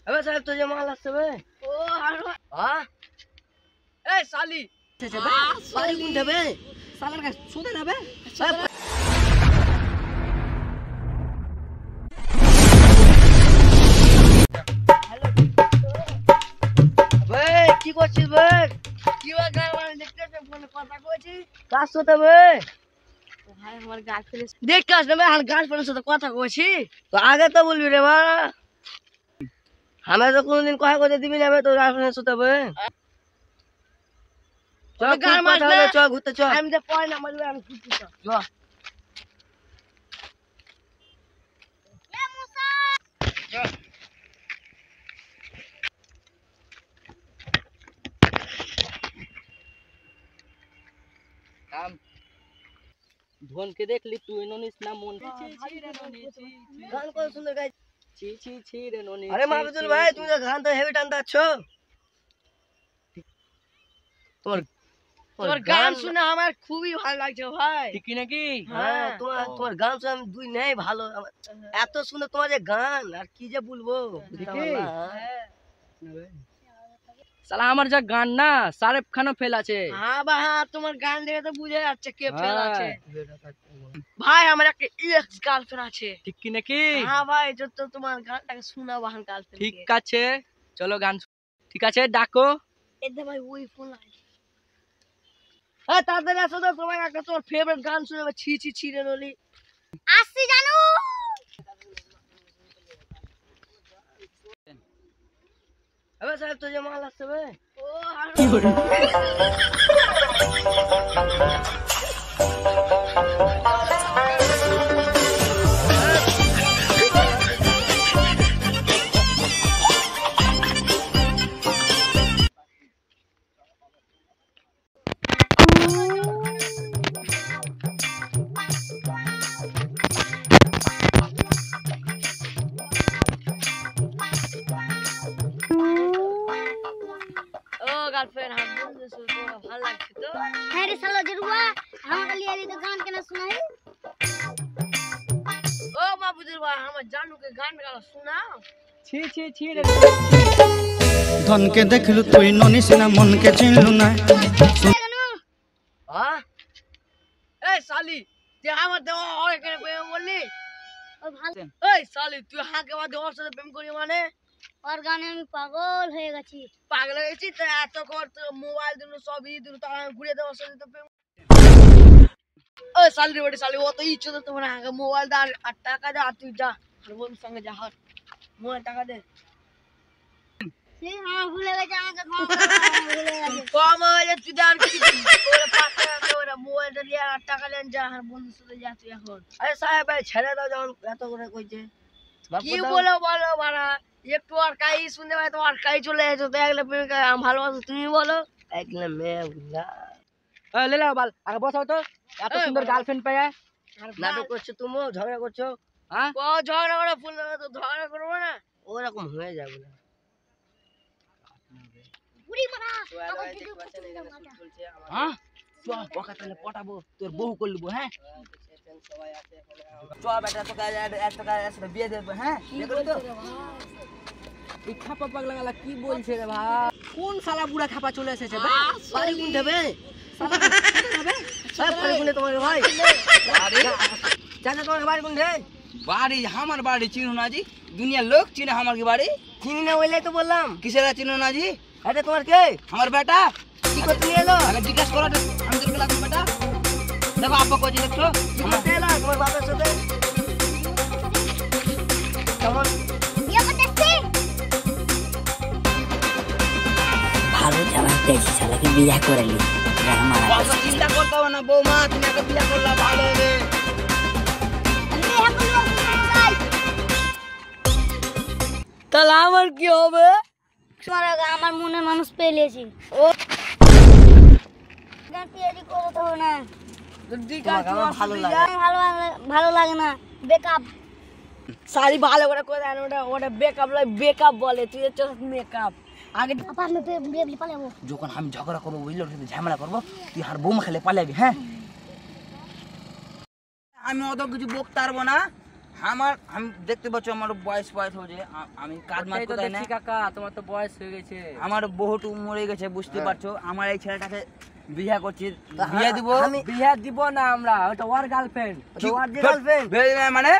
अबे साहब तुझे माल असते बे ओ हां ए साली बे साली कुंठे बे सालन का सुदे ना बे बे की করছিস বে কি ওই গান মানে দেখতেছ ফোনে কথা কইছিস কাজ সাথে বে ও ভাই আমার গার্লফ্রেন্ড দেখছস না আমার গার্লফ্রেন্ডের সাথে কথা কইছি তো আগে তো বলবি রে বাবা हमें तो कोई दिन कहे को दे दिबी ना बे तो गार्लफ्रेंड साथे बे चल गान मार ले चल घुते चल हम जे पॉइंट ना मरबे हम कुछ चल जो ए मूसा चल काम धोन के देख ली तू इन्होंने इतना मन गान को सुंदर गाय ছি ছি ছি রে ননি আরে মাহবুবুল ভাই তুমি তো গান তো হেভি টানতে আছো তোমার গান শুনে আমার খুবই ভালো লাগছে ভাই ঠিক নাকি হ্যাঁ তোমার গান শুনে আমি দুই নেই ভালো এত সুন্দর তোমার যে গান আর কি যে বলবো শালা আমার যা গান না শাহরুখ খানও ফেল আছে হ্যাঁ বা হ্যাঁ তোমার গান দেখে তো বুঝা যাচ্ছে কে ফেল আছে ভাই আমার একটা এক্স গার্লফ্রেন্ড আছে ঠিক কি নাকি হ্যাঁ ভাই যত তোমার গানটাকে শোনাবো হান গার্লফ্রেন্ড ঠিক আছে চলো গান ঠিক আছে ডাকো এদে ভাই ওই ফোন লাগে এই তাড়াতাড়ি আসো তো তোমার একটা তোর ফেভারিট গান শোনাবো ছি ছি ছি রে নলি আসছি জানো अबे साहब तुझे माल असते बे ओ की बड़ी গার্লফ্রেন্ড হাত বন্ধ তো ভালো লাগছে তো হ্যাঁ রে শালা জরুয়া আমাকে লিয়ে তো গান কেন শোনাই ও মাহবুবুল ভাই আমার জানু के গান গালা শোনাও ছি ছি ছি রে ধন के देखलु তুই ননিস না মন के চিনলু না हां ए साली তুই আমার দেওয়া আর কেন প্রেম বললি ও ভালো এই সালি তুই হাকে বাদে ওর সাথে প্রেম করি মানে और गाने में पागल हो गई पागल हो गई तो এত কর তো মোবাইল দিন সবই দিন তো ঘুরে দাও সব তো ওই সালি বড়ি সালি ও তো ইচ্ছে তো তোমার আগে মোবাইল দাও আর টাকা দাও তুই যা আর বোন সঙ্গে যা হট মোবাইল টাকা দে সে হ্যাঁ ভুলে গেছে আমাকে ভুলে গেছে কম হয়ে তুই আর কি ওরে পাশে ওরে মোবাইল দিয়ে আর টাকা দেন যা আর বোন সাথে যা তুই এখন আরে সাহেব ভাই ছেড়ে দাও যখন এত করে কইছে কি বলো বলো বাড়া একটু আর কাই শুনতে পাই তো আর কাই চলে এসো তো একলা প্রেমিকা আমি ভালোবাসো তুমি বলো একলা মেয়ে বুঝলা লে লে বাল আগে বসাও তো এত সুন্দর গার্লফ্রেন্ড পায় নাটক করছো তুমি ঝগড়া করছো হ্যাঁ ও ঝগড়া করে ফুল তো ঝগড়া করব না ওরকম হয়ে যাবে না পুরি মারা হ্যাঁ তো বকা তাহলে পটাবো তোর বউ করলবো হ্যাঁ সবাই আছে চল বেটা তো কাজ এত কাজ আছে বিয়ে দেব হ্যাঁ দেখো তো এই খাপা পাগলা গালা কি বলছে রে ভাই কোন শালা বুড়া খাপা চলে এসেছে ভাই বাড়ি কোন দেবে শালা দেবে সব বাড়ি কোন তোমার ভাই আরে জানা তোমার বাড়ি কোন রে বাড়ি আমার বাড়ি চিনো না জি দুনিয়া লোক চিনে আমার কি বাড়ি চিনি না ওইলাই তো বললাম কিসের চিনো না জি এটা তোমার কে আমার বেটা কি করতে এলো আগে জিজ্ঞাসা করো আমি তোর গেলাম বেটা দেখো আপা কোজি দেখো আমার তেলা তোমার বাবার সাথে কেমন ইয়া করতেছি ভালো জামাই পেয়েছি শালাকে বিয়ে করে নি আমার বাবা চিন্তা করতে হবে না বৌমা তুমি আগে বিয়ে করলা ভালো হবে তাহলে আমার কি হবে আমার মনের মানুষ পেয়েছি ও গান তৈরি করতে হবে না ভালো লাগে না বেকআপ সারি ভালো করে করে দেন ওটা বেকআপ লাই বেকআপ বলে তুই তো মেকআপ আগে পারলে বিয়ে পালাবো যখন আমি ঝগড়া করব বুঝলো ঝামেলা করব তুই আর বৌমা খেলে পালাবি হ্যাঁ আমি অত কিছু বকতে পারবো না আমি দেখতে পাচ্ছ আমার বয়স হয়েছে, আমি কাজ মার কোথায় না কাকা, তোমার তো বয়স হয়ে গেছে, আমার বহুত মরে গেছে, বুঝতে পারছো। আমার এই ছেলেটাকে বিয়ে করছি, বিয়ে দিব, বিয়ে দিব না আমরা, ওটা ওর গার্লফ্রেন্ড, মানে